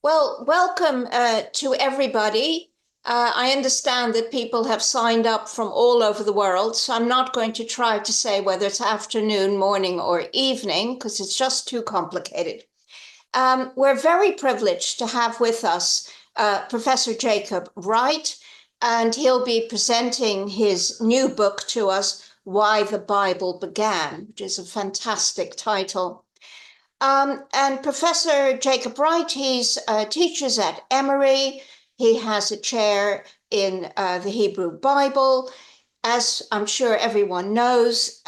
Well, welcome to everybody. I understand that people have signed up from all over the world, so I'm not going to try to say whether it's afternoon, morning, or evening, because it's just too complicated. We're very privileged to have with us Professor Jacob Wright, and he'll be presenting his new book to us, Why the Bible Began, which is a fantastic title. And Professor Jacob Wright, he's teaches at Emory. He has a chair in the Hebrew Bible. As I'm sure everyone knows,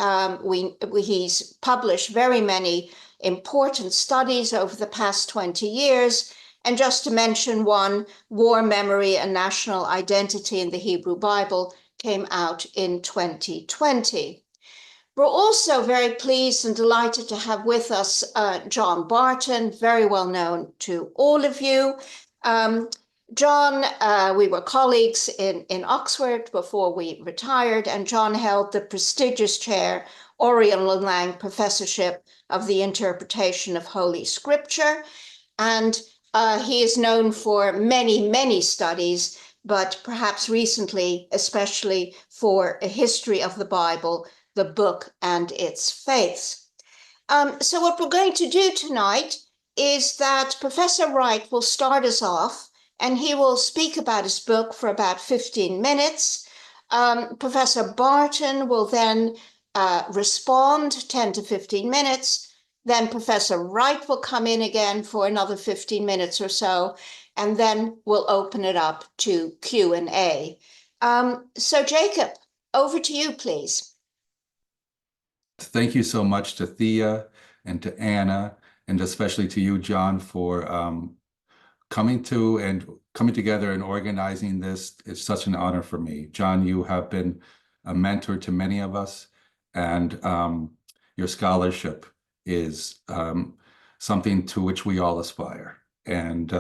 he's published very many important studies over the past 20 years. And just to mention one, War Memory and National Identity in the Hebrew Bible came out in 2020. We're also very pleased and delighted to have with us John Barton, very well known to all of you. John, we were colleagues in Oxford before we retired, and John held the prestigious chair, Oriel and Lang Professorship of the Interpretation of Holy Scripture. And he is known for many, many studies, but perhaps recently, especially for a history of the Bible, the book and its faiths. So what we're going to do tonight is that Professor Wright will start us off, and he will speak about his book for about 15 minutes. Professor Barton will then respond 10 to 15 minutes. Then Professor Wright will come in again for another 15 minutes or so, and then we'll open it up to Q&A. So Jacob, over to you, please. Thank you so much to Thea and to Anna, and especially to you, John, for coming together and organizing this. It's such an honor for me. John, you have been a mentor to many of us, and your scholarship is something to which we all aspire. And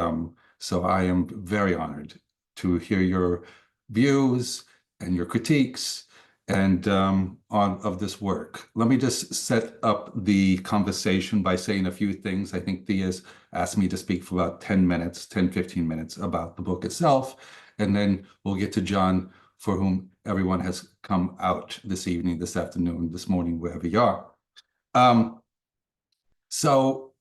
so I am very honored to hear your views and your critiques and of this work. Let me just set up the conversation by saying a few things. I think Thea's asked me to speak for about 10 minutes, 10, 15 minutes about the book itself. And then we'll get to John, for whom everyone has come out this evening, this afternoon, this morning, wherever you are. So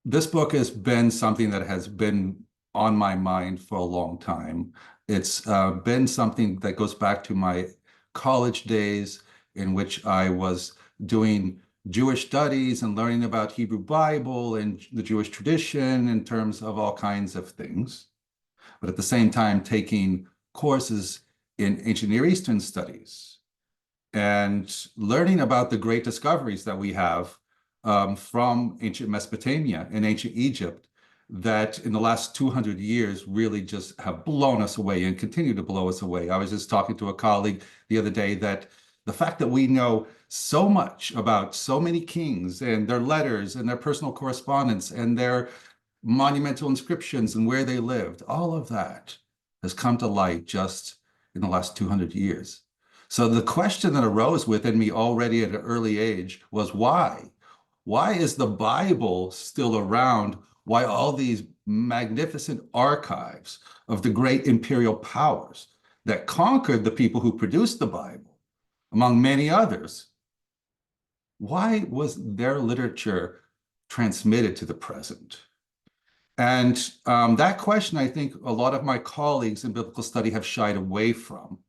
this book has been something that has been on my mind for a long time. It's been something that goes back to my college days, in which I was doing Jewish studies and learning about Hebrew Bible and the Jewish tradition in terms of all kinds of things, but at the same time taking courses in ancient Near Eastern studies and learning about the great discoveries that we have from ancient Mesopotamia and ancient Egypt that in the last 200 years really just have blown us away and continue to blow us away. I was just talking to a colleague the other day that the fact that we know so much about so many kings and their letters and their personal correspondence and their monumental inscriptions and where they lived, all of that has come to light just in the last 200 years. So the question that arose within me already at an early age was why? Why is the Bible still around? Why all these magnificent archives of the great imperial powers that conquered the people who produced the Bible, among many others, why was their literature transmitted to the present? And that question, I think a lot of my colleagues in biblical study have shied away from.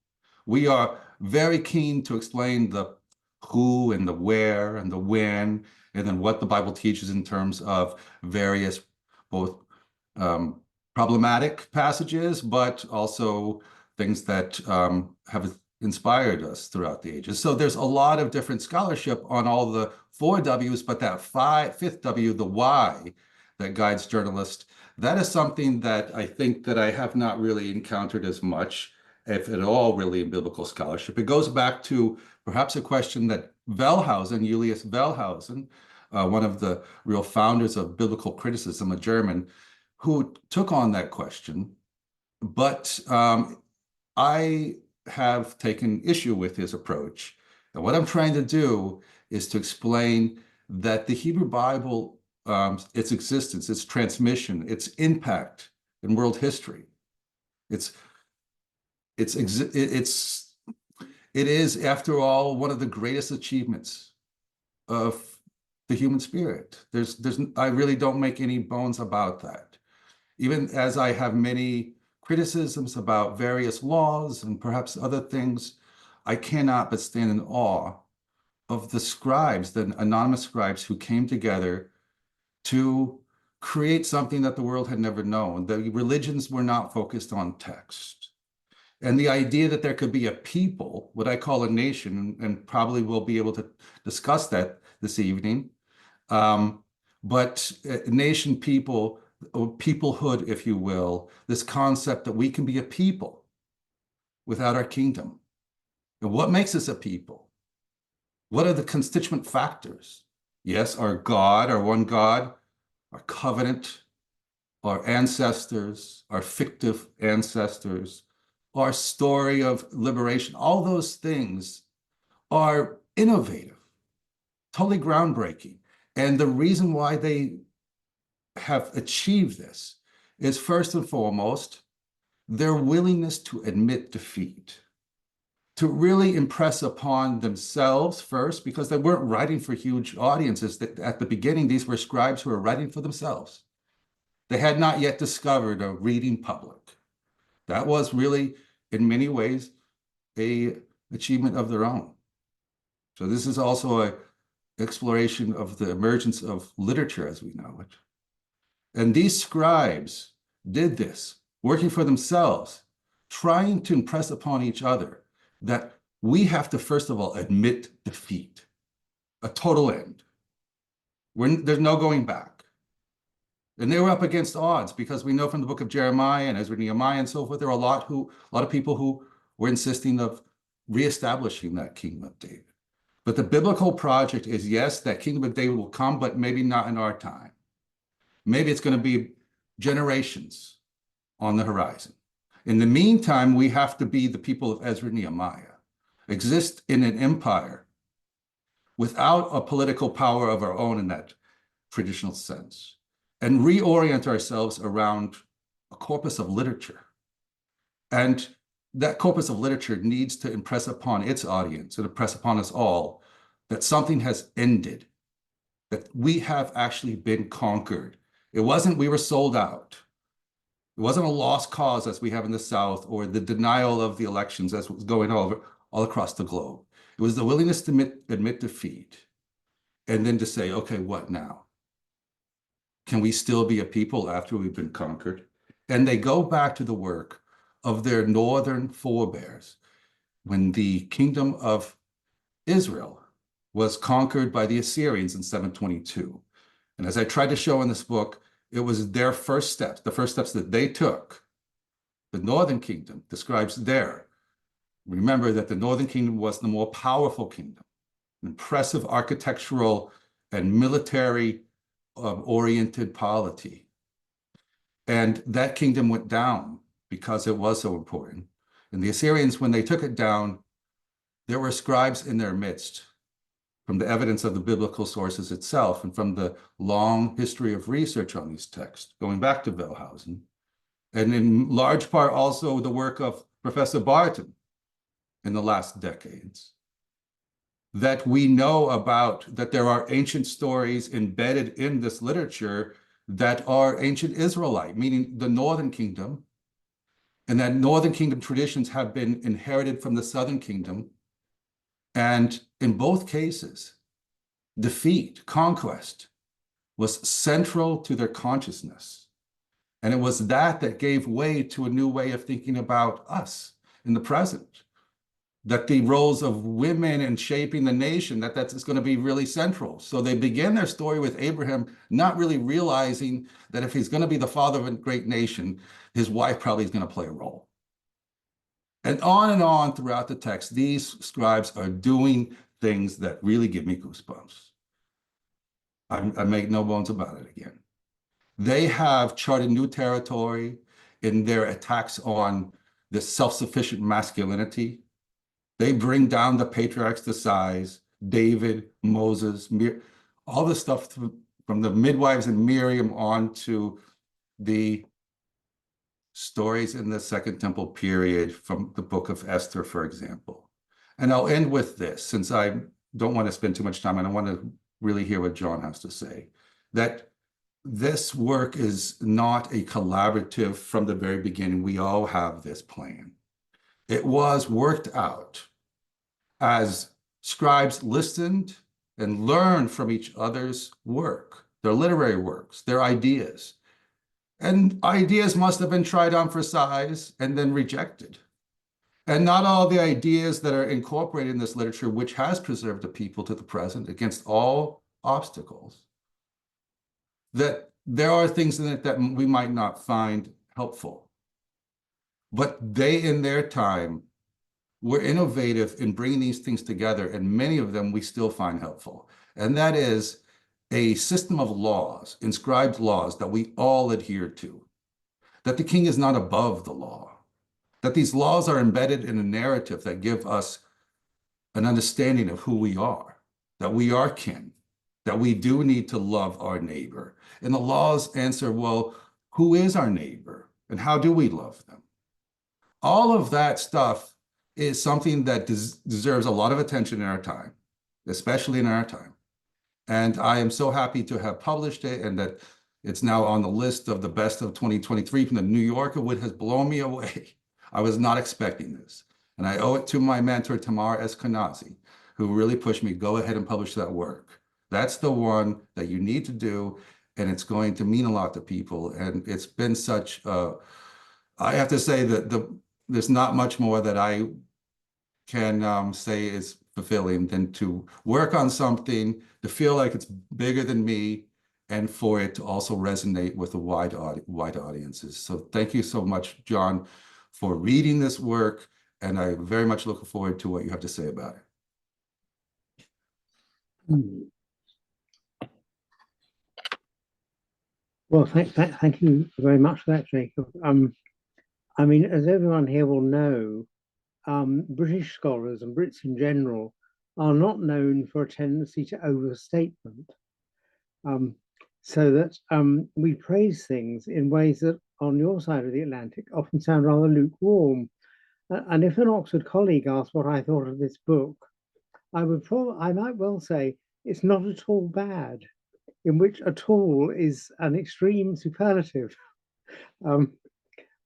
We are very keen to explain the who and the where and the when, and then what the Bible teaches in terms of various both problematic passages, but also things that have inspired us throughout the ages. So there's a lot of different scholarship on all the 4 W's, but that fifth W, the why, that guides journalists, that is something that I think that I have not really encountered as much, if at all, really in biblical scholarship. It goes back to perhaps a question that Wellhausen, Julius Wellhausen, one of the real founders of biblical criticism, a German, who took on that question. But I have taken issue with his approach. And what I'm trying to do is to explain that the Hebrew Bible its existence, its transmission, its impact in world history. It is, after all, one of the greatest achievements of the human spirit. I really don't make any bones about that. Even as I have many criticisms about various laws and perhaps other things, I cannot but stand in awe of the scribes, the anonymous scribes who came together to create something that the world had never known. The religions were not focused on text. And the idea that there could be a people, what I call a nation, and probably we'll be able to discuss that this evening, but nation, people, or peoplehood, if you will, this concept that we can be a people without our kingdom. And what makes us a people? What are the constituent factors? Yes, our God, our one God, our covenant, our ancestors, our fictive ancestors, our story of liberation, all those things are innovative, totally groundbreaking. And the reason why they have achieved this is, first and foremost, their willingness to admit defeat, to really impress upon themselves first, because they weren't writing for huge audiences. At the beginning, these were scribes who were writing for themselves. They had not yet discovered a reading public. That was really, in many ways, an achievement of their own. So this is also an exploration of the emergence of literature as we know it. And these scribes did this, working for themselves, trying to impress upon each other that we have to, first of all, admit defeat, a total end. There's no going back. And they were up against odds, because we know from the book of Jeremiah and Ezra, Nehemiah, and so forth, there were a lot of people who were insisting of reestablishing that kingdom of David. But the biblical project is, yes, that kingdom of David will come, but maybe not in our time. Maybe it's going to be generations on the horizon. In the meantime, we have to be the people of Ezra and Nehemiah, exist in an empire without a political power of our own in that traditional sense, and reorient ourselves around a corpus of literature. And that corpus of literature needs to impress upon its audience and impress upon us all that something has ended, that we have actually been conquered. It wasn't we were sold out. It wasn't a lost cause as we have in the South, or the denial of the elections as was going all across the globe. It was the willingness to admit defeat, and then to say, okay, what now? Can we still be a people after we've been conquered? And they go back to the work of their northern forebears when the kingdom of Israel was conquered by the Assyrians in 722. And as I tried to show in this book, it was their first steps, the first steps that they took. The northern kingdom describes there. Remember that the northern kingdom was the more powerful kingdom, impressive architectural and military oriented polity. And that kingdom went down because it was so important. And the Assyrians, when they took it down, there were scribes in their midst, from the evidence of the biblical sources itself and from the long history of research on these texts, going back to Wellhausen, and in large part also the work of Professor Barton in the last decades, that we know about, that there are ancient stories embedded in this literature that are ancient Israelite, meaning the northern kingdom, and that northern kingdom traditions have been inherited from the southern kingdom. And in both cases, defeat, conquest, was central to their consciousness. And it was that gave way to a new way of thinking about us in the present, that the roles of women in shaping the nation, that's going to be really central. So they begin their story with Abraham, not really realizing that if he's going to be the father of a great nation, his wife probably is going to play a role. And on throughout the text, these scribes are doing things that really give me goosebumps. I make no bones about it again. They have charted new territory in their attacks on this self-sufficient masculinity. They bring down the patriarchs to size, David, Moses, all this stuff from the midwives and Miriam on to the stories in the Second Temple period from the book of Esther, for example. And I'll end with this, since I don't want to spend too much time, and I want to really hear what John has to say, that this work is not a collaborative from the very beginning. We all have this plan. It was worked out as scribes listened and learned from each other's work, their literary works, their ideas. And ideas must have been tried on for size and then rejected. And not all the ideas that are incorporated in this literature, which has preserved the people to the present against all obstacles, that there are things in it that we might not find helpful. But they, in their time, were innovative in bringing these things together, and many of them we still find helpful. And that is a system of laws, inscribed laws that we all adhere to, that the king is not above the law, that these laws are embedded in a narrative that give us an understanding of who we are, that we are kin, that we do need to love our neighbor. And the laws answer, well, who is our neighbor and how do we love them? All of that stuff is something that deserves a lot of attention in our time, especially in our time. And I am so happy to have published it and that it's now on the list of the best of 2023 from the New Yorker, which has blown me away. I was not expecting this. And I owe it to my mentor, Tamar Eskenazi, who really pushed me, go ahead and publish that work. That's the one that you need to do, and it's going to mean a lot to people. And it's been such, I have to say that there's not much more that I can say is fulfilling than to work on something, to feel like it's bigger than me, and for it to also resonate with the wide audiences. So thank you so much, John, for reading this work, and I very much look forward to what you have to say about it. Well, thank you very much for that, Jacob. I mean, as everyone here will know, British scholars and Brits in general are not known for a tendency to overstatement. So that we praise things in ways that on your side of the Atlantic often sound rather lukewarm. And if an Oxford colleague asked what I thought of this book, I might well say it's not at all bad, in which at all is an extreme superlative.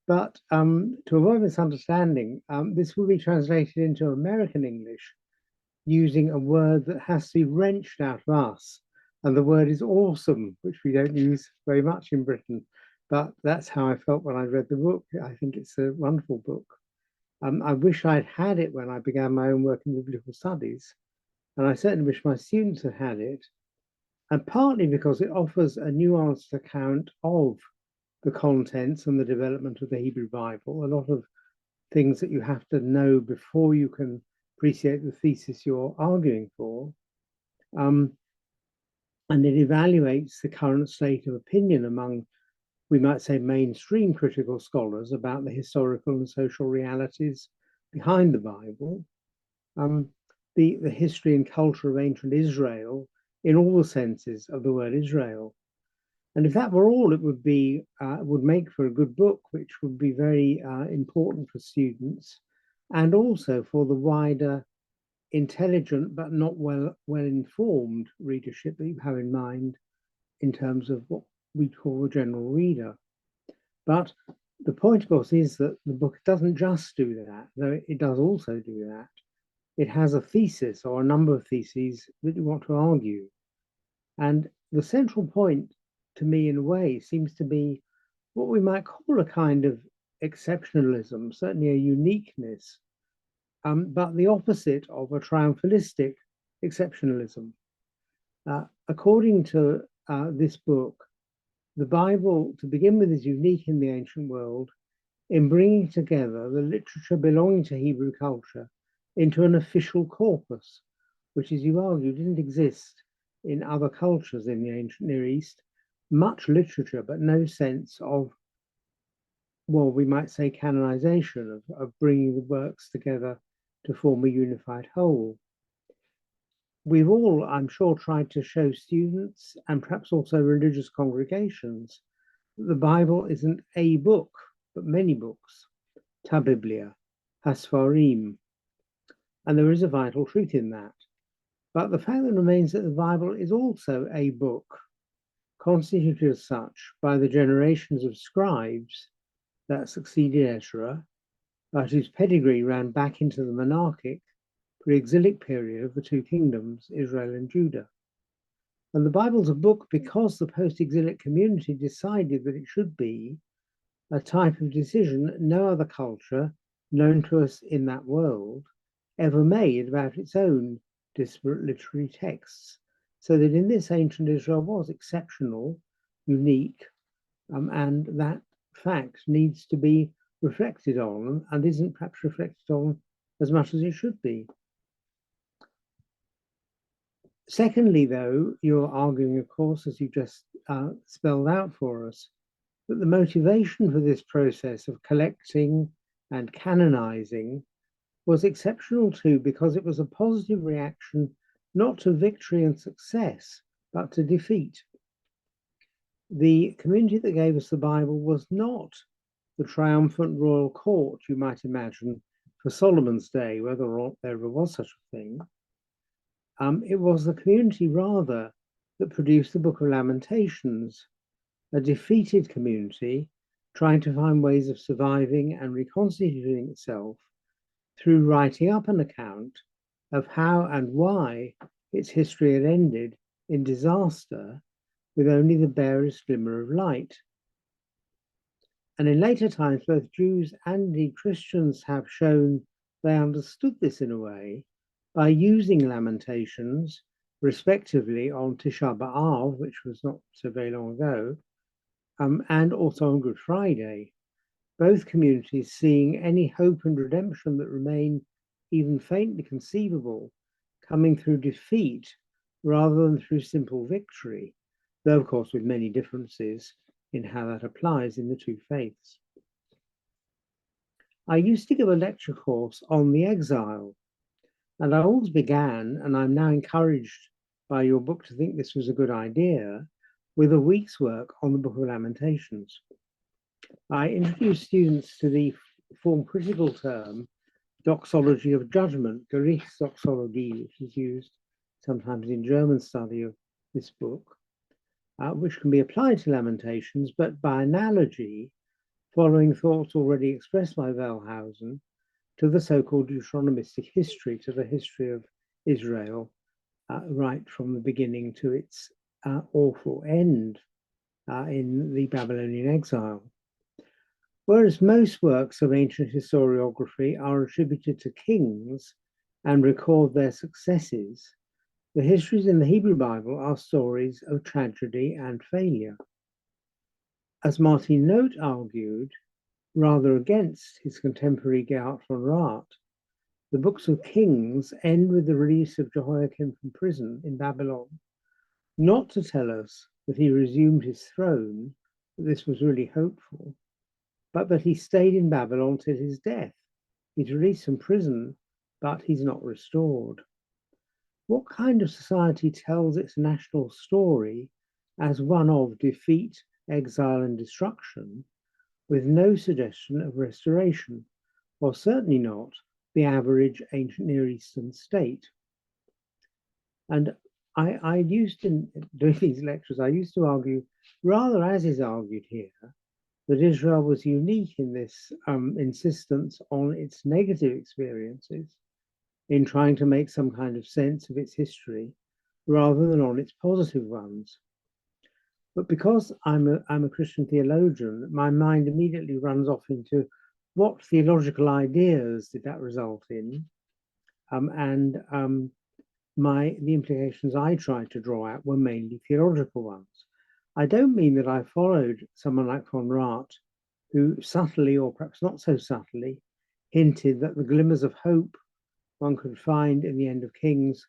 But to avoid misunderstanding, this will be translated into American English using a word that has to be wrenched out of us. And the word is awesome, which we don't use very much in Britain. But that's how I felt when I read the book. I think it's a wonderful book. I wish I'd had it when I began my own work in biblical studies. And I certainly wish my students had had it. And partly because it offers a nuanced account of the contents and the development of the Hebrew Bible, a lot of things that you have to know before you can appreciate the thesis you're arguing for. And it evaluates the current state of opinion among, we might say, mainstream critical scholars about the historical and social realities behind the Bible, the history and culture of ancient Israel in all the senses of the word Israel. And if that were all, it would be would make for a good book, which would be very important for students, and also for the wider, intelligent but not well informed readership that you have in mind, in terms of what we call the general reader. But the point, of course, is that the book doesn't just do that, though it does also do that. It has a thesis or a number of theses that you want to argue, and the central point, to me, in a way, seems to be what we might call a kind of exceptionalism, certainly a uniqueness, but the opposite of a triumphalistic exceptionalism. According to this book, the Bible, to begin with, is unique in the ancient world in bringing together the literature belonging to Hebrew culture into an official corpus, which, as you argue, didn't exist in other cultures in the ancient Near East. Much literature, but no sense of, well, we might say canonization, of bringing the works together to form a unified whole. we've all, I'm sure, tried to show students and perhaps also religious congregations that the Bible isn't a book, but many books, ta biblia, hasfarim, and there is a vital truth in that. But the fact that remains that the Bible is also a book, constituted as such by the generations of scribes that succeeded Ezra, but whose pedigree ran back into the monarchic, pre-exilic period of the two kingdoms, Israel and Judah. And the Bible's a book because the post-exilic community decided that it should be a type of decision no other culture known to us in that world ever made about its own disparate literary texts. So that in this ancient Israel was exceptional, unique, and that fact needs to be reflected on and isn't perhaps reflected on as much as it should be. Secondly, though, you're arguing, of course, as you just spelled out for us, that the motivation for this process of collecting and canonizing was exceptional too, because it was a positive reaction not to victory and success, but to defeat. The community that gave us the Bible was not the triumphant royal court you might imagine for Solomon's day, whether or not there ever was such a thing. It was the community rather that produced the Book of Lamentations, a defeated community trying to find ways of surviving and reconstituting itself through writing up an account of how and why its history had ended in disaster with only the barest glimmer of light. And in later times, both Jews and the Christians have shown they understood this in a way by using Lamentations, respectively, on Tisha B'Av, which was not so very long ago, and also on Good Friday. Both communities seeing any hope and redemption that remain even faintly conceivable coming through defeat rather than through simple victory, though of course with many differences in how that applies in the two faiths. I used to give a lecture course on the exile, and I always began, and I'm now encouraged by your book to think this was a good idea, with a week's work on the Book of Lamentations. I introduced students to the form critical term doxology of judgment, Gerichtsdoxologie, which is used sometimes in German study of this book, which can be applied to Lamentations, but by analogy, following thoughts already expressed by Wellhausen to the so-called Deuteronomistic history, to the history of Israel, right from the beginning to its awful end in the Babylonian exile. Whereas most works of ancient historiography are attributed to kings and record their successes, the histories in the Hebrew Bible are stories of tragedy and failure. As Martin Note argued, rather against his contemporary Gerhard von Wright, the books of Kings end with the release of Jehoiakim from prison in Babylon, not to tell us that he resumed his throne, that this was really hopeful, but that he stayed in Babylon till his death. He's released from prison, but he's not restored. What kind of society tells its national story as one of defeat, exile, and destruction, with no suggestion of restoration, or certainly not the average ancient Near Eastern state? And I used to, doing these lectures, I used to argue, rather as is argued here, that Israel was unique in this insistence on its negative experiences in trying to make some kind of sense of its history rather than on its positive ones. But because I'm a Christian theologian, my mind immediately runs off into what theological ideas did that result in, the implications I tried to draw out were mainly theological ones. I don't mean that I followed someone like von Wright, who subtly, or perhaps not so subtly, hinted that the glimmers of hope one could find in the end of Kings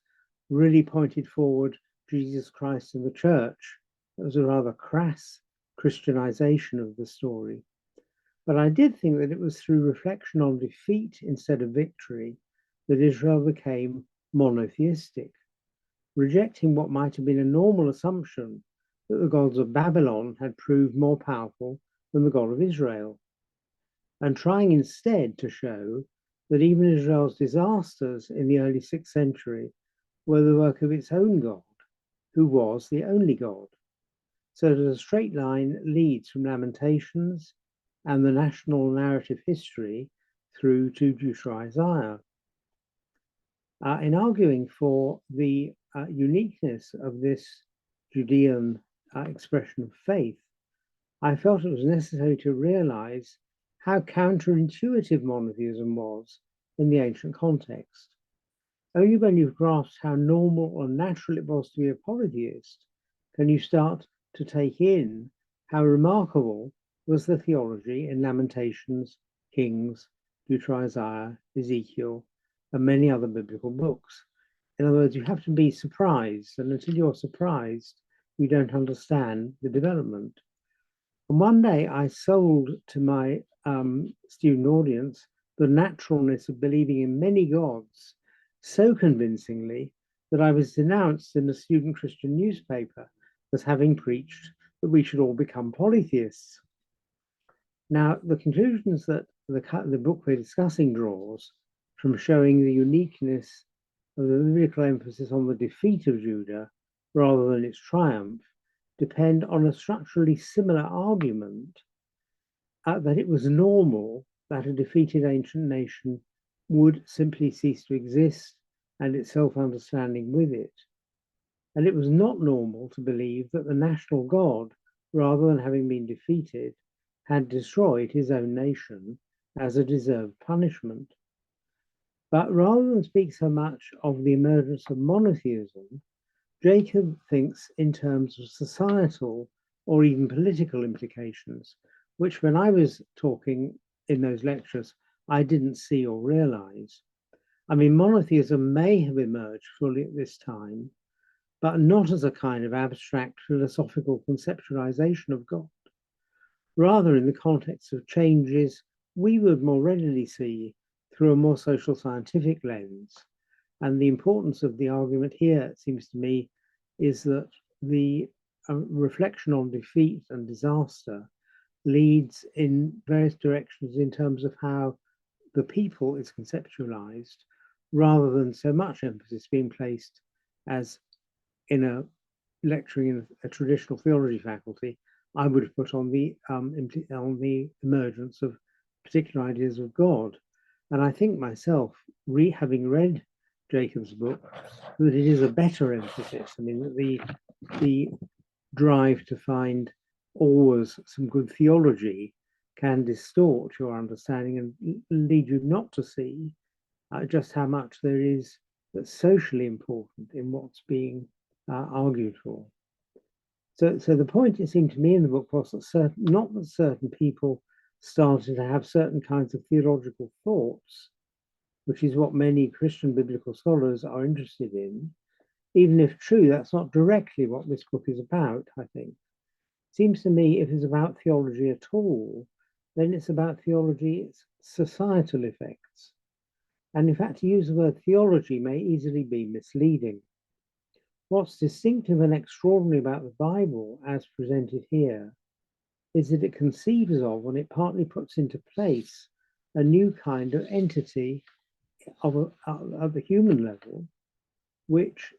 really pointed forward to Jesus Christ and the church. It was a rather crass Christianization of the story. But I did think that it was through reflection on defeat instead of victory that Israel became monotheistic. rejecting what might have been a normal assumption that the gods of Babylon had proved more powerful than the God of Israel, and trying instead to show that even Israel's disasters in the early 6th century were the work of its own God, who was the only God. So that a straight line leads from Lamentations and the national narrative history through to Isaiah. In arguing for the uniqueness of this Judean expression of faith, I felt it was necessary to realize how counterintuitive monotheism was in the ancient context. Only when you've grasped how normal or natural it was to be a polytheist can you start to take in how remarkable was the theology in Lamentations, Kings, Isaiah, Ezekiel, and many other biblical books. In other words, you have to be surprised, and until you're surprised, you don't understand the development. And one day I sold to my student audience the naturalness of believing in many gods so convincingly that I was denounced in the student Christian newspaper as having preached that we should all become polytheists. Now, the conclusions that the book we're discussing draws from showing the uniqueness of the biblical emphasis on the defeat of Judah rather than its triumph depend on a structurally similar argument that it was normal that a defeated ancient nation would simply cease to exist and its self-understanding with it. And it was not normal to believe that the national God, rather than having been defeated, had destroyed his own nation as a deserved punishment. But rather than speak so much of the emergence of monotheism, Jacob thinks in terms of societal or even political implications, which when I was talking in those lectures, I didn't see or realize. I mean, monotheism may have emerged fully at this time, but not as a kind of abstract philosophical conceptualization of God. Rather, in the context of changes we would more readily see through a more social scientific lens. And the importance of the argument here, it seems to me, is that the reflection on defeat and disaster leads in various directions in terms of how the people is conceptualized, rather than so much emphasis being placed as in a lecturing in a traditional theology faculty, I would have put on the emergence of particular ideas of God. And I think myself, having read Jacob's book, that it is a better emphasis. I mean, the drive to find always some good theology can distort your understanding and lead you not to see just how much there is that's socially important in what's being argued for. So the point, it seemed to me in the book, was that not that certain people started to have certain kinds of theological thoughts, which is what many Christian biblical scholars are interested in. Even if true, that's not directly what this book is about, I think. It seems to me if it's about theology at all, then it's about theology's societal effects. And in fact, to use the word theology may easily be misleading. What's distinctive and extraordinary about the Bible, as presented here, is that it conceives of and it partly puts into place a new kind of entity at the human level, which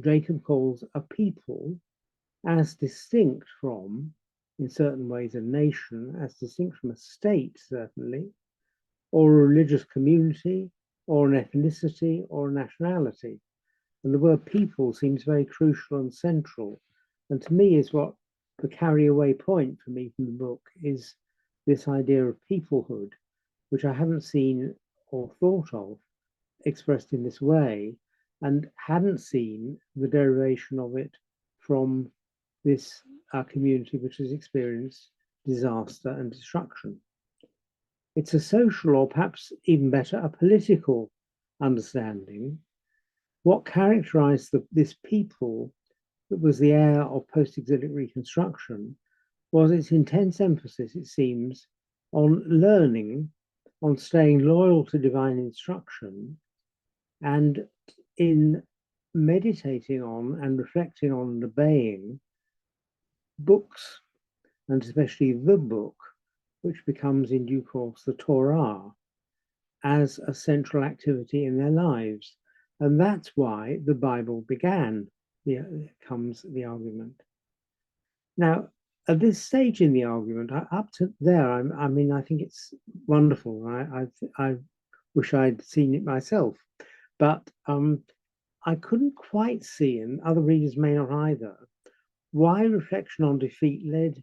Jacob calls a people, as distinct from, in certain ways, a nation, as distinct from a state, certainly, or a religious community, or an ethnicity, or a nationality. And the word people seems very crucial and central. And to me is what the carry away point for me from the book is this idea of peoplehood, which I haven't seen or thought of expressed in this way, and hadn't seen the derivation of it from this community which has experienced disaster and destruction. It's a social, or perhaps even better, a political understanding. What characterized this people that was the heir of post-exilic reconstruction was its intense emphasis, it seems, on learning, on staying loyal to divine instruction, and in meditating on and reflecting on and obeying books, and especially the book, which becomes in due course the Torah, as a central activity in their lives. And that's why the Bible began, comes the argument. Now, at this stage in the argument, up to there, I mean, I think it's wonderful. I wish I'd seen it myself, but I couldn't quite see, and other readers may not either, why reflection on defeat led.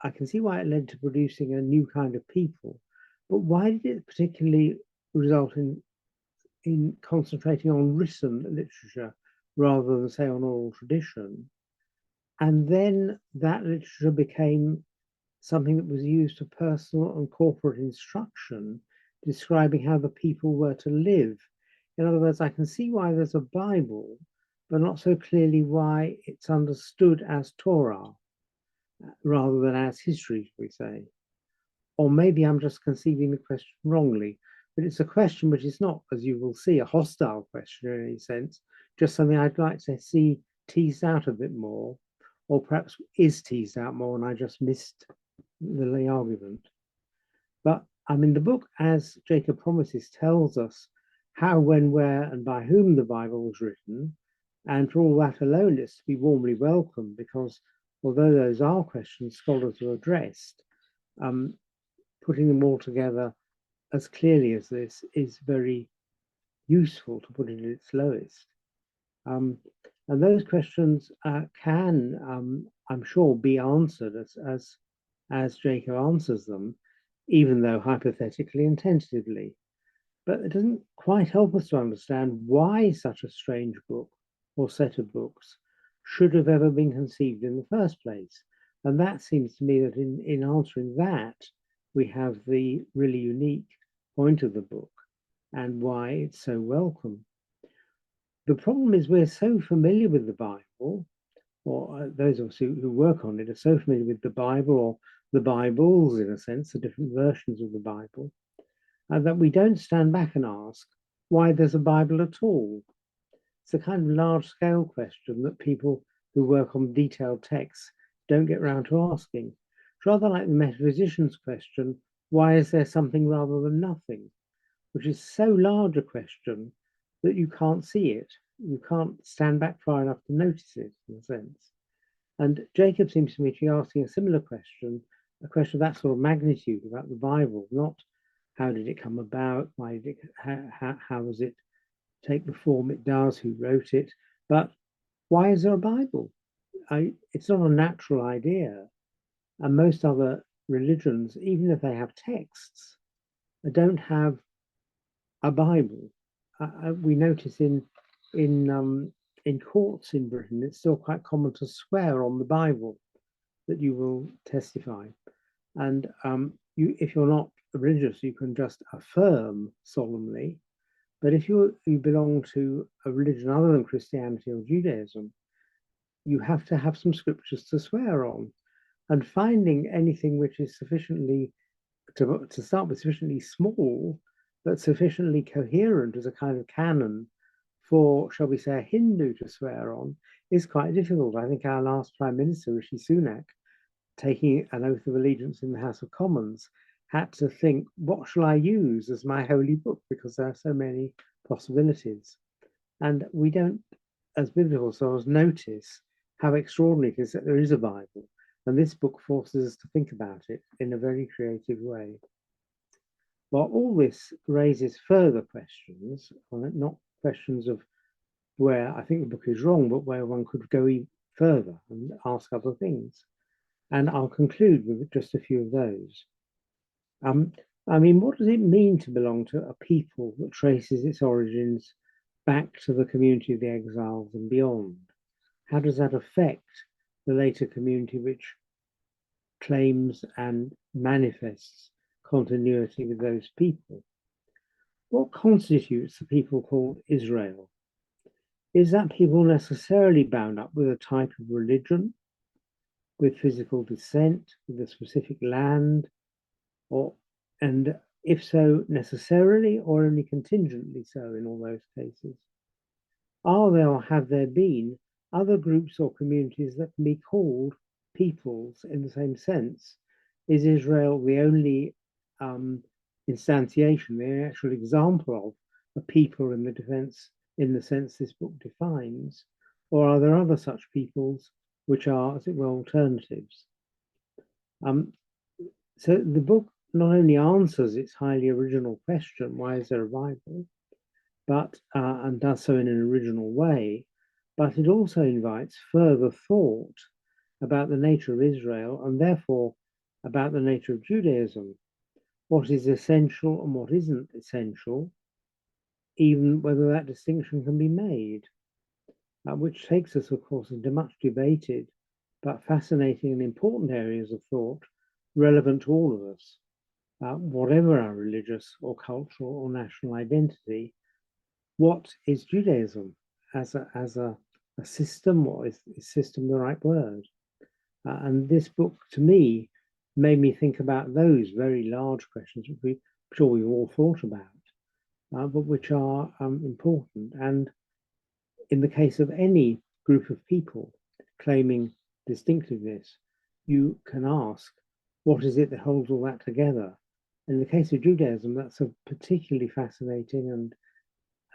I can see why it led to producing a new kind of people, but why did it particularly result in concentrating on written literature rather than, say, on oral tradition? And then that literature became something that was used for personal and corporate instruction, describing how the people were to live. In other words, I can see why there's a Bible, but not so clearly why it's understood as Torah rather than as history, shall we say. Or maybe I'm just conceiving the question wrongly, but it's a question which is not, as you will see, a hostile question in any sense, just something I'd like to see teased out a bit more, or perhaps is teased out more and I just missed the argument. But I mean, the book, as Jacob promises, tells us how, when, where, and by whom the Bible was written. And for all that alone, it's to be warmly welcomed, because although those are questions scholars have addressed, putting them all together as clearly as this is very useful, to put it at its lowest. And those questions can, I'm sure, be answered as Jacob answers them, even though hypothetically and tentatively. But it doesn't quite help us to understand why such a strange book or set of books should have ever been conceived in the first place. And that seems to me that in answering that, we have the really unique point of the book and why it's so welcome. The problem is we're so familiar with the Bible, or those of us who work on it are so familiar with the Bible, or the Bibles, in a sense, the different versions of the Bible, that we don't stand back and ask why there's a Bible at all. It's a kind of large-scale question that people who work on detailed texts don't get round to asking. It's rather like the metaphysician's question, why is there something rather than nothing? Which is so large a question that you can't see it. You can't stand back far enough to notice it, in a sense. And Jacob seems to me to be asking a similar question, a question of that sort of magnitude about the Bible, not how did it come about, why did it, how does it take the form it does, who wrote it, but why is there a Bible? It's not a natural idea. And most other religions, even if they have texts, don't have a Bible. We notice in courts in Britain, it's still quite common to swear on the Bible that you will testify. And if you're not religious, you can just affirm solemnly. But if you belong to a religion other than Christianity or Judaism, you have to have some scriptures to swear on. And finding anything which is sufficiently, to start with, sufficiently small, but sufficiently coherent as a kind of canon for, shall we say, a Hindu to swear on, is quite difficult. I think our last Prime Minister, Rishi Sunak, taking an oath of allegiance in the House of Commons, had to think, what shall I use as my holy book? Because there are so many possibilities. And we don't, as biblical scholars, notice how extraordinary it is that there is a Bible. And this book forces us to think about it in a very creative way. While all this raises further questions, not questions of where I think the book is wrong, but where one could go further and ask other things. And I'll conclude with just a few of those. I mean, what does it mean to belong to a people that traces its origins back to the community of the exiles and beyond? How does that affect the later community which claims and manifests continuity with those people? What constitutes the people called Israel? Is that people necessarily bound up with a type of religion, with physical descent, with a specific land, and if so, necessarily or only contingently so in all those cases? are there or have there been other groups or communities that can be called peoples in the same sense? Is Israel the only instantiation, the actual example of a people in the defense, in the sense this book defines, or are there other such peoples which are, as it were, alternatives? So the book not only answers its highly original question, why is there a Bible, but and does so in an original way, but it also invites further thought about the nature of Israel and therefore about the nature of Judaism, what is essential and what isn't essential, even whether that distinction can be made, which takes us, of course, into much debated but fascinating and important areas of thought relevant to all of us, whatever our religious or cultural or national identity. What is Judaism as a system, or is system the right word? And this book, to me, made me think about those very large questions, which I'm sure we've all thought about, but which are important. And in the case of any group of people claiming distinctiveness, you can ask, what is it that holds all that together? In the case of Judaism, that's a particularly fascinating and,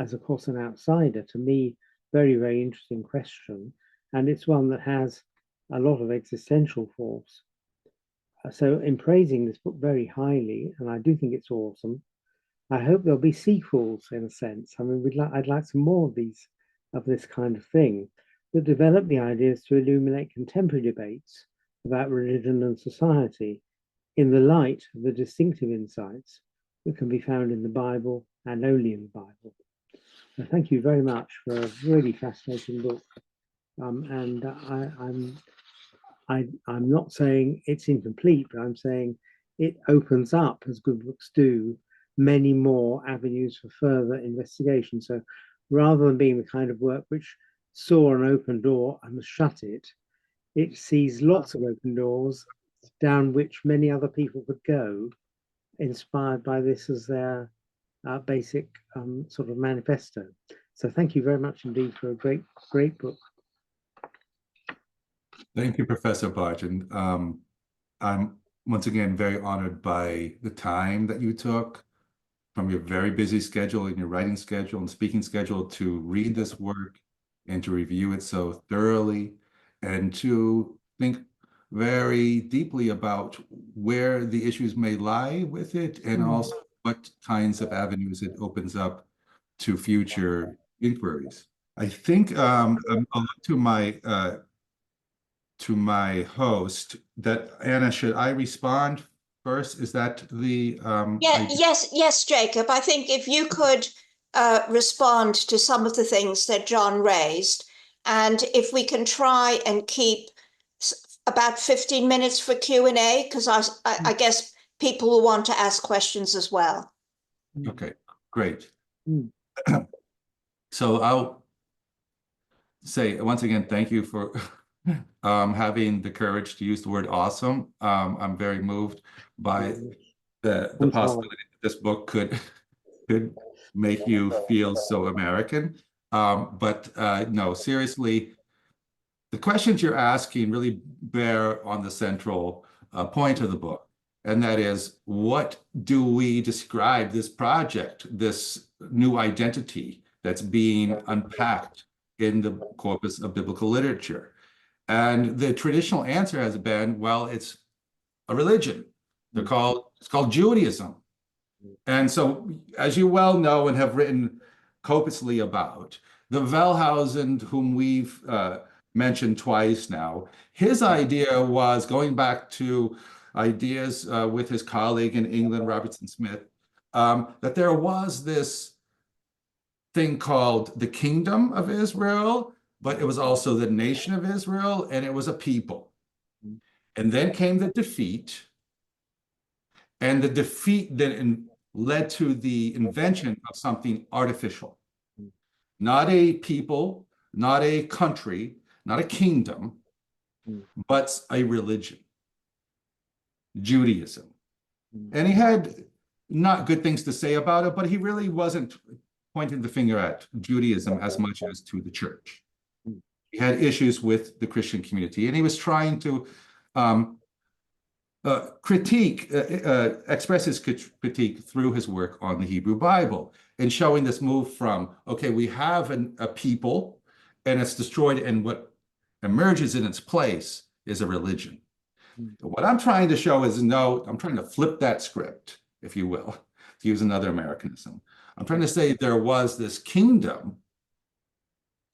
as of course, an outsider, to me, very, very interesting question. And it's one that has a lot of existential force. So in praising this book very highly, and I do think it's awesome, I hope there'll be sequels in a sense. I mean, I'd like some more of these, of this kind of thing, that develop the ideas to illuminate contemporary debates about religion and society in the light of the distinctive insights that can be found in the Bible and only in the Bible. So thank you very much for a really fascinating book. And I'm not saying it's incomplete, but I'm saying it opens up, as good books do, many more avenues for further investigation. So rather than being the kind of work which saw an open door and shut it, it sees lots of open doors down which many other people could go, inspired by this as their basic sort of manifesto. So thank you very much indeed for a great, great book. Thank you, Professor Barton. I'm once again very honored by the time that you took from your very busy schedule and your writing schedule and speaking schedule to read this work and to review it so thoroughly and to think very deeply about where the issues may lie with it and also what kinds of avenues it opens up to future inquiries. I think I'll look to my host that, Anna, should I respond first? Is that the yes, Jacob. I think if you could respond to some of the things that John raised, and if we can try and keep about 15 minutes for Q&A, because I guess people will want to ask questions as well. Okay, great. So I'll say once again, thank you for having the courage to use the word awesome. I'm very moved by the possibility that this book could make you feel so American. But no, seriously, the questions you're asking really bear on the central point of the book. And that is, what do we describe this project, this new identity that's being unpacked in the corpus of biblical literature? And the traditional answer has been, well, it's a religion. It's called Judaism. And so, as you well know and have written copiously about, the Wellhausen, whom we've mentioned twice now, his idea was, going back to ideas with his colleague in England, Robertson Smith, that there was this thing called the Kingdom of Israel, but it was also the nation of Israel, and it was a people. And then came the defeat, and the defeat then led to the invention of something artificial. Not a people, not a country, not a kingdom, but a religion, Judaism. And he had not good things to say about it, but he really wasn't pointing the finger at Judaism as much as to the church. He had issues with the Christian community, and he was trying to express his critique through his work on the Hebrew Bible, and showing this move from, okay, we have a people, and it's destroyed, and what emerges in its place is a religion. What I'm trying to show is, no, I'm trying to flip that script, if you will, to use another Americanism. I'm trying to say there was this kingdom.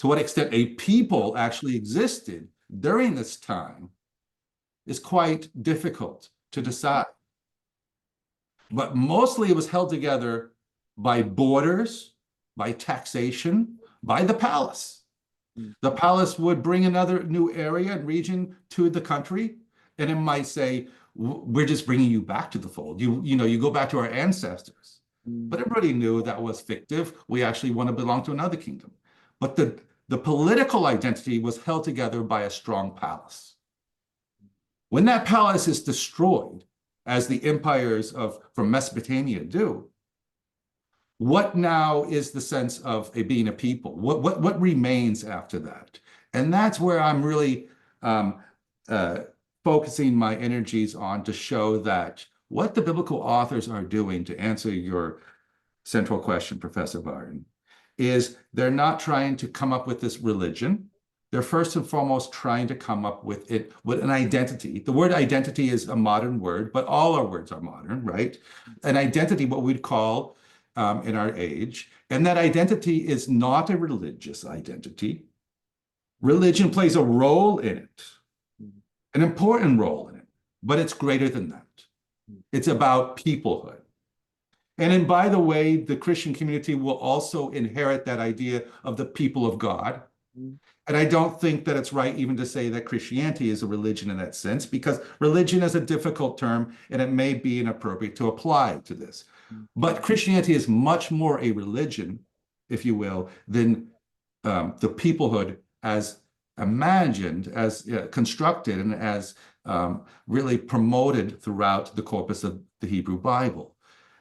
To what extent a people actually existed during this time is quite difficult to decide. But mostly it was held together by borders, by taxation, by the palace. The palace would bring another new area and region to the country, and it might say, we're just bringing you back to the fold. You go back to our ancestors. But everybody knew that was fictive. We actually want to belong to another kingdom. But the political identity was held together by a strong palace. When that palace is destroyed, as the empires from Mesopotamia do, what now is the sense of being a people? What remains after that? And that's where I'm really focusing my energies on, to show that what the biblical authors are doing, to answer your central question, Professor Barton, is they're not trying to come up with this religion. They're first and foremost trying to come up with an identity. The word identity is a modern word, but all our words are modern, right? An identity, what we'd call in our age. And that identity is not a religious identity. Religion plays a role in it, an important role in it, but it's greater than that. It's about peoplehood. And by the way, the Christian community will also inherit that idea of the people of God. And I don't think that it's right even to say that Christianity is a religion in that sense, because religion is a difficult term and it may be inappropriate to apply to this. But Christianity is much more a religion, if you will, than the peoplehood as imagined, as constructed, and as really promoted throughout the corpus of the Hebrew Bible.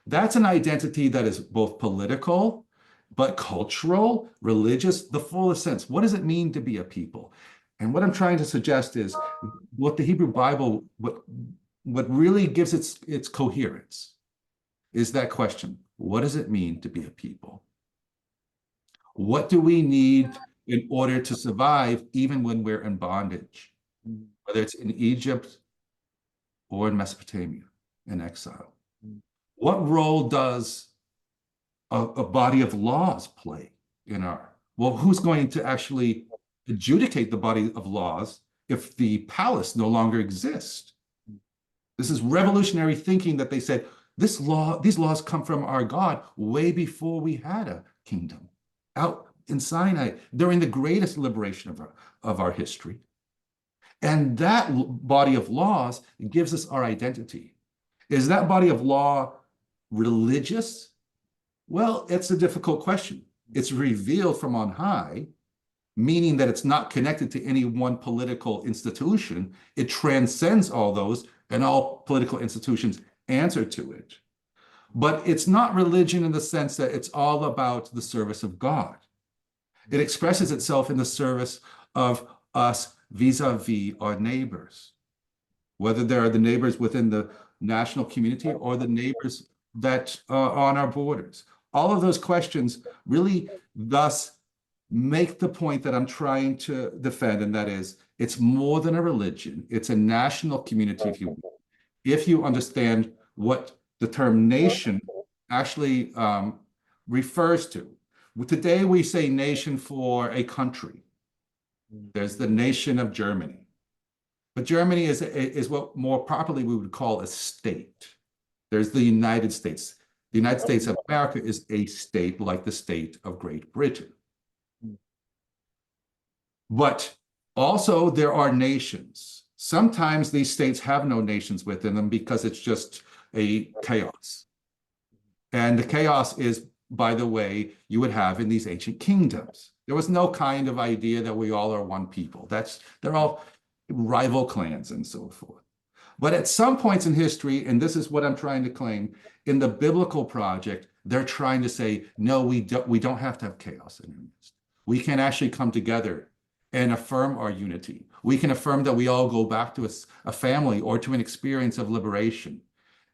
That's an identity that is both political, but cultural, religious, the fullest sense. What does it mean to be a people? And what I'm trying to suggest is what the Hebrew Bible, what really gives its coherence is that question: what does it mean to be a people? What do we need in order to survive even when we're in bondage, whether it's in Egypt or in Mesopotamia in exile? What role does a body of laws play in who's going to actually adjudicate the body of laws if the palace no longer exists? This is revolutionary thinking, that they said, these laws come from our God way before we had a kingdom, out in Sinai during the greatest liberation of our history. And that body of laws gives us our identity. Is that body of law religious? Well, it's a difficult question. It's revealed from on high, meaning that it's not connected to any one political institution. It transcends all those, and all political institutions answer to it. But it's not religion in the sense that it's all about the service of God. It expresses itself in the service of us vis-a-vis our neighbors, whether they're the neighbors within the national community or the neighbors that are on our borders. All of those questions really thus make the point that I'm trying to defend, and that is, it's more than a religion. It's a national community, if you understand what the term nation actually refers to. Today, we say nation for a country. There's the nation of Germany. But Germany is what more properly we would call a state. There's the United States. The United States of America is a state like the state of Great Britain. But also there are nations. Sometimes these states have no nations within them because it's just a chaos. And the chaos is, by the way, you would have in these ancient kingdoms. There was no kind of idea that we all are one people. They're all rival clans and so forth. But at some points in history, and this is what I'm trying to claim, in the biblical project, they're trying to say, no, we don't have to have chaos in our midst. We can actually come together and affirm our unity. We can affirm that we all go back to a family or to an experience of liberation.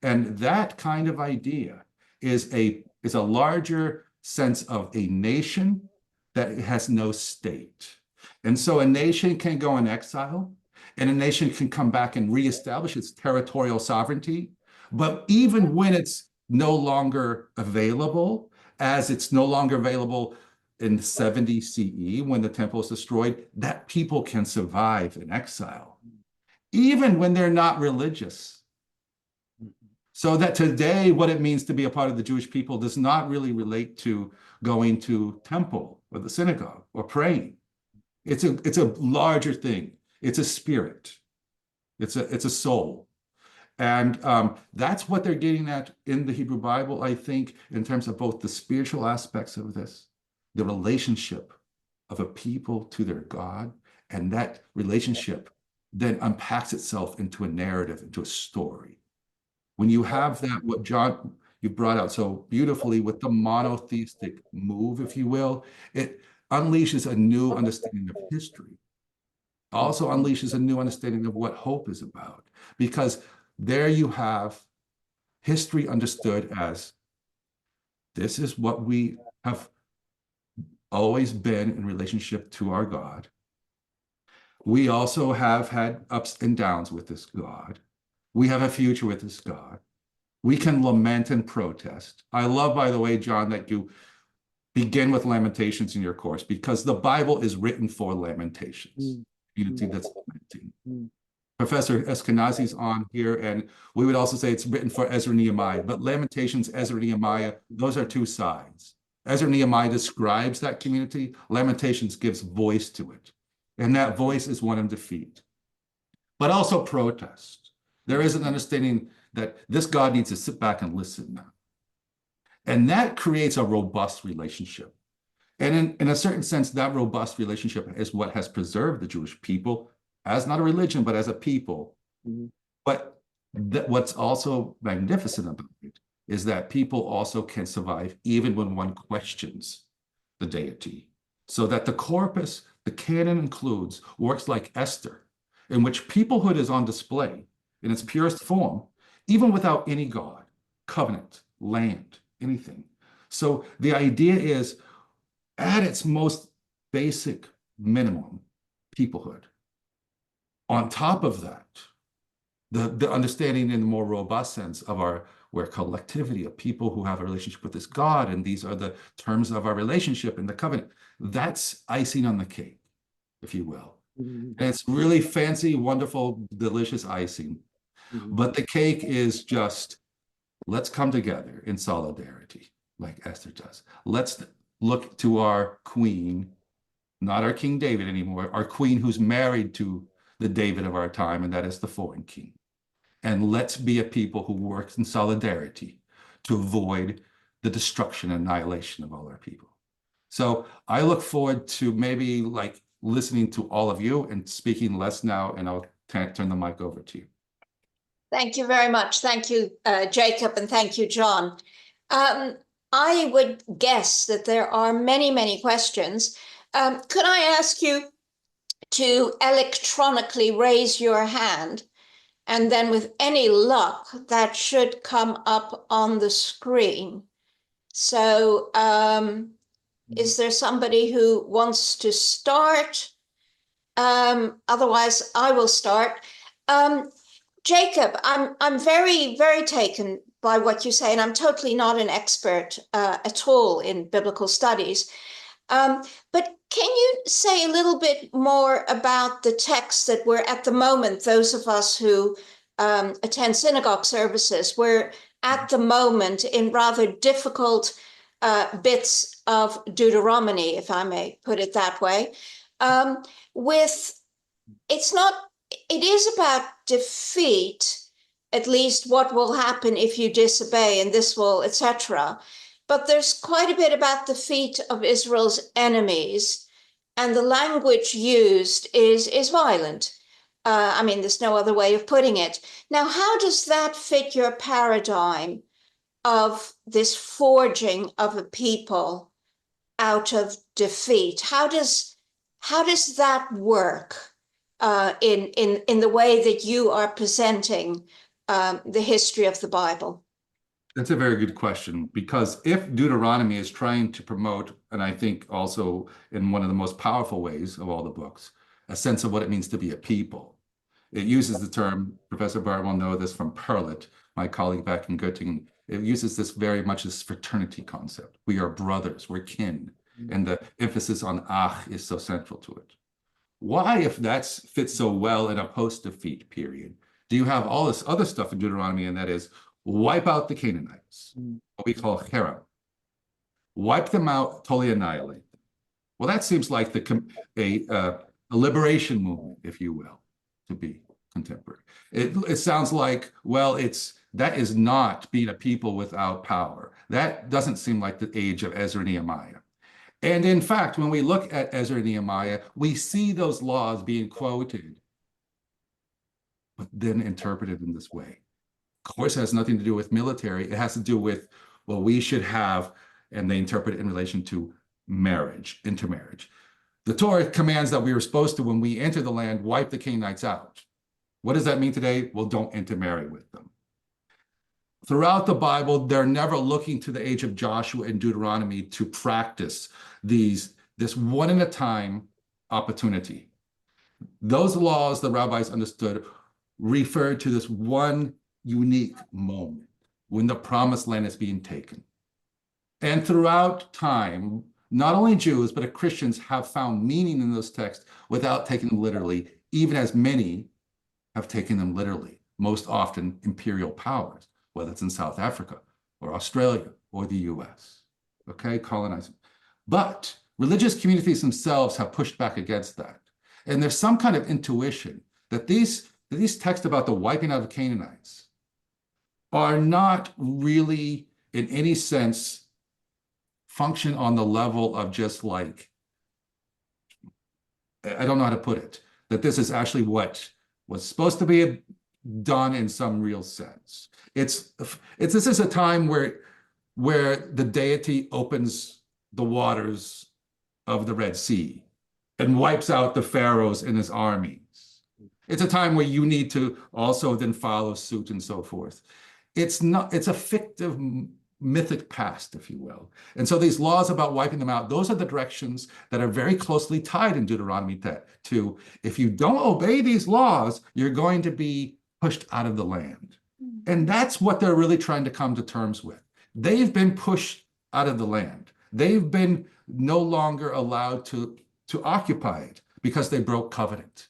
And that kind of idea is a larger sense of a nation that has no state. And so a nation can go in exile, and a nation can come back and reestablish its territorial sovereignty. But even when it's no longer available, as it's no longer available in 70 CE when the temple is destroyed, that people can survive in exile, even when they're not religious. So that today, what it means to be a part of the Jewish people does not really relate to going to temple or the synagogue or praying. It's a larger thing. It's a spirit. It's a soul. And that's what they're getting at in the Hebrew Bible, I think, in terms of both the spiritual aspects of this, the relationship of a people to their God, and that relationship then unpacks itself into a narrative, into a story. When you have that, what John, you brought out so beautifully with the monotheistic move, if you will, it unleashes a new understanding of history. Also unleashes a new understanding of what hope is about, because there you have history understood as this is what we have always been in relationship to our God. We also have had ups and downs with this God. We have a future with this God. We can lament and protest. I love, by the way, John, that you begin with Lamentations in your course, because the Bible is written for lamentations. Unity that's lamenting. Professor Eskenazi's on here, and we would also say it's written for Ezra Nehemiah, but Lamentations, Ezra Nehemiah, those are two sides. Ezra Nehemiah describes that community. Lamentations gives voice to it. And that voice is one of defeat, but also protest. There is an understanding that this God needs to sit back and listen now. And that creates a robust relationship. And in a certain sense, that robust relationship is what has preserved the Jewish people as not a religion, but as a people. But what's also magnificent about it is that people also can survive even when one questions the deity. So that the corpus, the canon includes works like Esther, in which peoplehood is on display in its purest form, even without any God, covenant, land, anything. So the idea is, at its most basic minimum, peoplehood. On top of that, the understanding in the more robust sense of we're collectivity of people who have a relationship with this God, and these are the terms of our relationship in the covenant. That's icing on the cake, if you will. And it's really fancy, wonderful, delicious icing. But the cake is just, let's come together in solidarity, like Esther does. Let's look to our queen, not our King David anymore, our queen who's married to the David of our time, and that is the foreign king. And let's be a people who works in solidarity to avoid the destruction and annihilation of all our people. So I look forward to maybe like listening to all of you and speaking less now, and I'll turn the mic over to you. Thank you very much. Thank you, Jacob, and thank you, John. I would guess that there are many, many questions. Could I ask you to electronically raise your hand, and then with any luck, that should come up on the screen. So is there somebody who wants to start? Otherwise, I will start. Jacob, I'm very, very taken by what you say, and I'm totally not an expert at all in biblical studies. But can you say a little bit more about the texts that we're at the moment, those of us who attend synagogue services, we're at the moment in rather difficult bits of Deuteronomy, if I may put it that way, it is about defeat, at least what will happen if you disobey, and this will, etc. But there's quite a bit about the defeat of Israel's enemies, and the language used is violent. I mean, there's no other way of putting it. Now, how does that fit your paradigm of this forging of a people out of defeat. How does that work in the way that you are presenting the history of the Bible? That's a very good question, because if Deuteronomy is trying to promote, and I think also in one of the most powerful ways of all the books, a sense of what it means to be a people, it uses the term, Professor Barton will know this from Perlet, my colleague back in Göttingen, it uses this very much as fraternity concept. We are brothers, we're kin, and the emphasis on ach is so central to it. Why, if that fits so well in a post-defeat period, do you have all this other stuff in Deuteronomy, and that is wipe out the Canaanites, what we call Herem. Wipe them out, totally annihilate them. Well, that seems like a liberation movement, if you will, to be contemporary. It sounds like, well, that is not being a people without power. That doesn't seem like the age of Ezra and Nehemiah. And in fact, when we look at Ezra and Nehemiah, we see those laws being quoted, but then interpreted in this way. Of course, it has nothing to do with military. It has to do with, well, we should have, and they interpret it in relation to marriage, intermarriage. The Torah commands that we were supposed to, when we enter the land, wipe the Canaanites out. What does that mean today? Well, don't intermarry with them. Throughout the Bible, they're never looking to the age of Joshua and Deuteronomy to practice this one-at-a-time opportunity. Those laws, the rabbis understood, referred to this one unique moment when the promised land is being taken. And throughout time, not only Jews, but Christians have found meaning in those texts without taking them literally, even as many have taken them literally, most often imperial powers, whether it's in South Africa or Australia or the US, okay, colonizing. But religious communities themselves have pushed back against that. And there's some kind of intuition that these texts about the wiping out of Canaanites are not really, in any sense, function on the level of just like, I don't know how to put it, that this is actually what was supposed to be done in some real sense. This is a time where the deity opens the waters of the Red Sea and wipes out the pharaohs and his armies. It's a time where you need to also then follow suit and so forth. It's a fictive mythic past, if you will. And so these laws about wiping them out, those are the directions that are very closely tied in Deuteronomy to, if you don't obey these laws, you're going to be pushed out of the land. And that's what they're really trying to come to terms with. They've been pushed out of the land. They've been no longer allowed to occupy it because they broke covenant.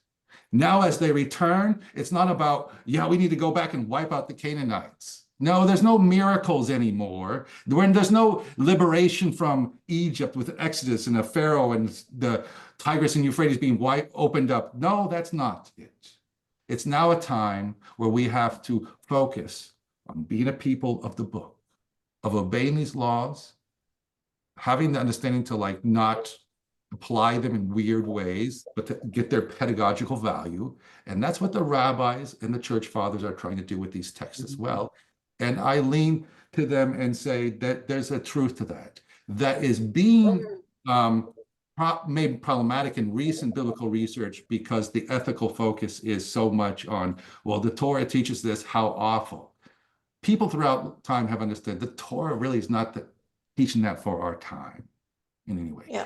Now, as they return, it's not about, yeah, we need to go back and wipe out the Canaanites. No, there's no miracles anymore. There's no liberation from Egypt with Exodus and the Pharaoh and the Tigris and Euphrates being opened up. No, that's not it. It's now a time where we have to focus on being a people of the book, of obeying these laws, having the understanding to like not apply them in weird ways, but to get their pedagogical value. And that's what the rabbis and the church fathers are trying to do with these texts as well. And I lean to them and say that there's a truth to that. That is being made problematic in recent biblical research because the ethical focus is so much on, well, the Torah teaches this, how awful. People throughout time have understood the Torah really is not teaching that for our time in any way. Yeah.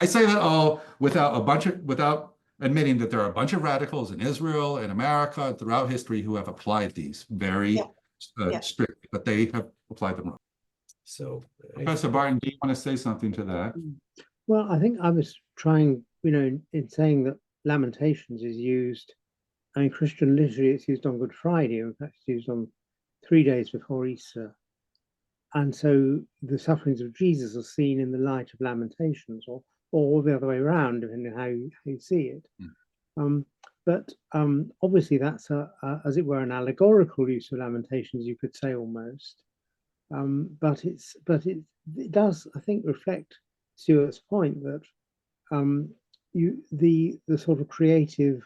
I say that all without admitting that there are a bunch of radicals in Israel and America and throughout history who have applied these very strict, but they have applied them wrong. So, Professor Barton, do you want to say something to that? Well, I think I was trying, in saying that Lamentations is used, I mean, Christian liturgy, it's used on Good Friday. In fact, it's used on 3 days before Easter. And so the sufferings of Jesus are seen in the light of Lamentations, or the other way around, depending on how you see it. But obviously that's as it were, an allegorical use of Lamentations, you could say almost. But it does, I think, reflect Stuart's point that the sort of creative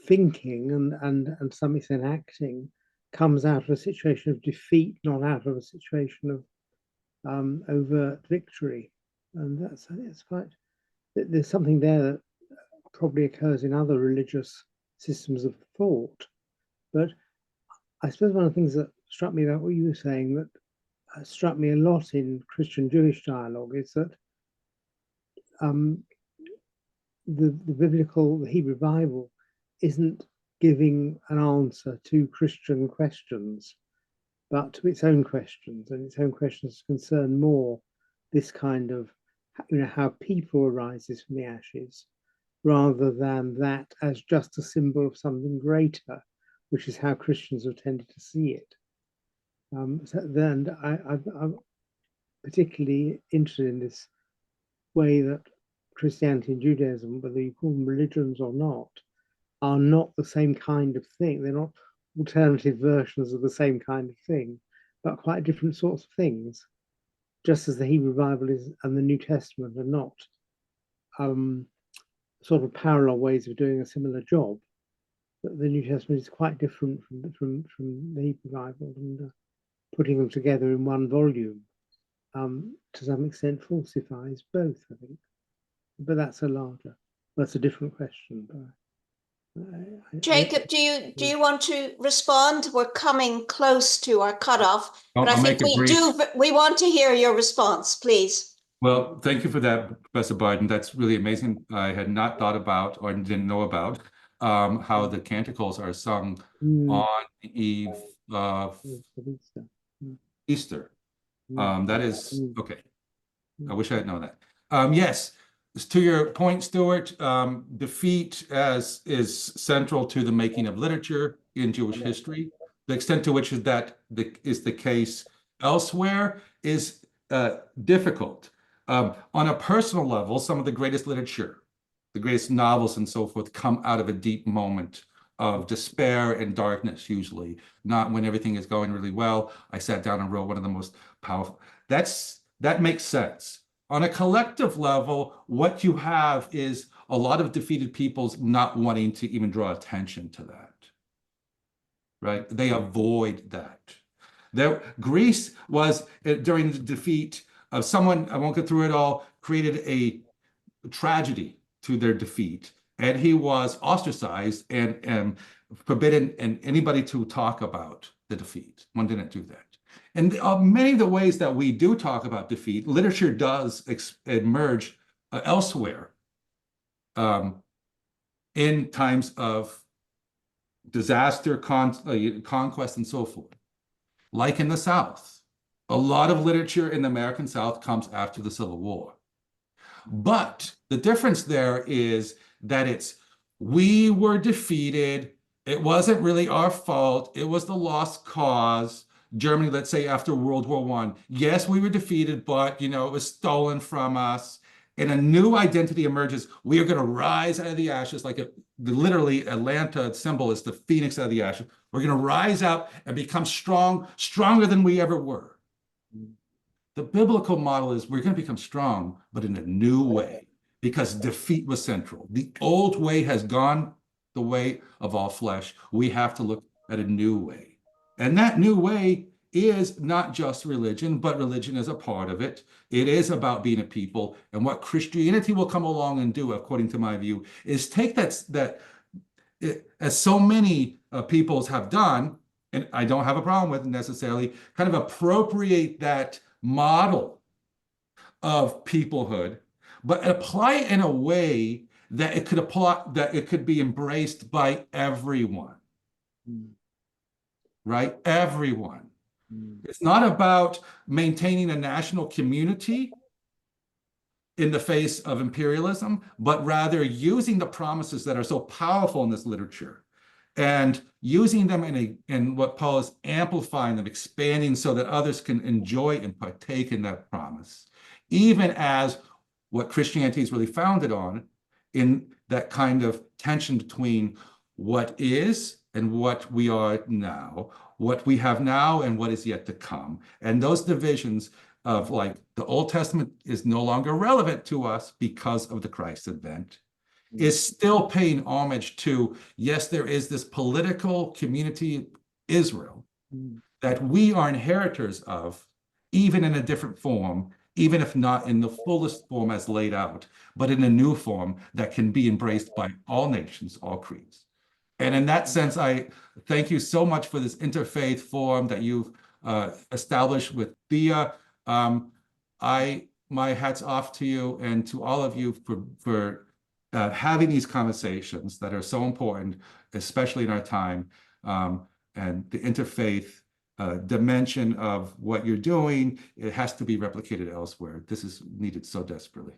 thinking and to some extent acting comes out of a situation of defeat, not out of a situation of overt victory. And that's quite, there's something there that probably occurs in other religious systems of thought. But I suppose one of the things that struck me about what you were saying, that struck me a lot in Christian-Jewish dialogue, is that the Hebrew Bible isn't giving an answer to Christian questions, but to its own questions, and its own questions concern more this kind of, how people arises from the ashes, rather than that as just a symbol of something greater, which is how Christians have tended to see it. So then I'm particularly interested in this way that Christianity and Judaism, whether you call them religions or not, are not the same kind of thing. They're not alternative versions of the same kind of thing, but quite different sorts of things. Just as the Hebrew Bible is and the New Testament are not sort of parallel ways of doing a similar job, but the New Testament is quite different from the Hebrew Bible, and putting them together in one volume to some extent falsifies both, I think. But that's a different question. Jacob, do you want to respond? We're coming close to our cutoff, but I think we want to hear your response, please. Well, thank you for that, Professor Barton. That's really amazing. I had not thought about or didn't know about how the canticles are sung on the eve of Easter. That is, okay. I wish I had known that. Yes, to your point, Stuart, defeat is central to the making of literature in Jewish history. The extent to which that is the case elsewhere is difficult. On a personal level, some of the greatest literature, the greatest novels and so forth, come out of a deep moment of despair and darkness, usually, not when everything is going really well. I sat down and wrote one of the most powerful. That makes sense. On a collective level, what you have is a lot of defeated peoples not wanting to even draw attention to that, right? They avoid that. Greece was, during the defeat of someone, I won't go through it all, created a tragedy to their defeat. And he was ostracized and forbidden anybody to talk about the defeat. One didn't do that. And many of the ways that we do talk about defeat, literature does emerge elsewhere in times of disaster, conquest, and so forth. Like in the South, a lot of literature in the American South comes after the Civil War. But the difference there is that we were defeated. It wasn't really our fault. It was the lost cause. Germany, let's say after World War I. Yes, we were defeated, but it was stolen from us. And a new identity emerges. We are going to rise out of the ashes, literally Atlanta symbol is the phoenix out of the ashes. We're going to rise out and become stronger than we ever were. The biblical model is we're going to become strong, but in a new way, because defeat was central. The old way has gone the way of all flesh. We have to look at a new way. And that new way is not just religion, but religion is a part of it. It is about being a people. And what Christianity will come along and do, according to my view, is take that as so many peoples have done, and I don't have a problem with it necessarily, kind of appropriate that model of peoplehood, but apply it in a way that it could be embraced by everyone. Right? Everyone. It's not about maintaining a national community in the face of imperialism, but rather using the promises that are so powerful in this literature and using them in what Paul is amplifying them, expanding so that others can enjoy and partake in that promise, even as what Christianity is really founded on, in that kind of tension between what is and what we are now, what we have now and what is yet to come. And those divisions of the Old Testament is no longer relevant to us because of the Christ event. is still paying homage to, yes, there is this political community, Israel, that we are inheritors of, even in a different form, even if not in the fullest form as laid out, but in a new form that can be embraced by all nations, all creeds. And in that sense, I thank you so much for this interfaith forum that you've established with Thea. My hat's off to you and to all of you for having these conversations that are so important, especially in our time, and the interfaith dimension of what you're doing. It has to be replicated elsewhere. This is needed so desperately.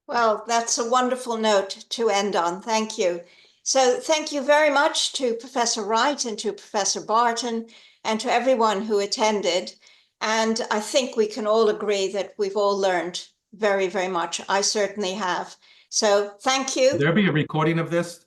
Well, that's a wonderful note to end on. Thank you. So thank you very much to Professor Wright and to Professor Barton and to everyone who attended. And I think we can all agree that we've all learned very, very much. I certainly have. So thank you. Will there be a recording of this?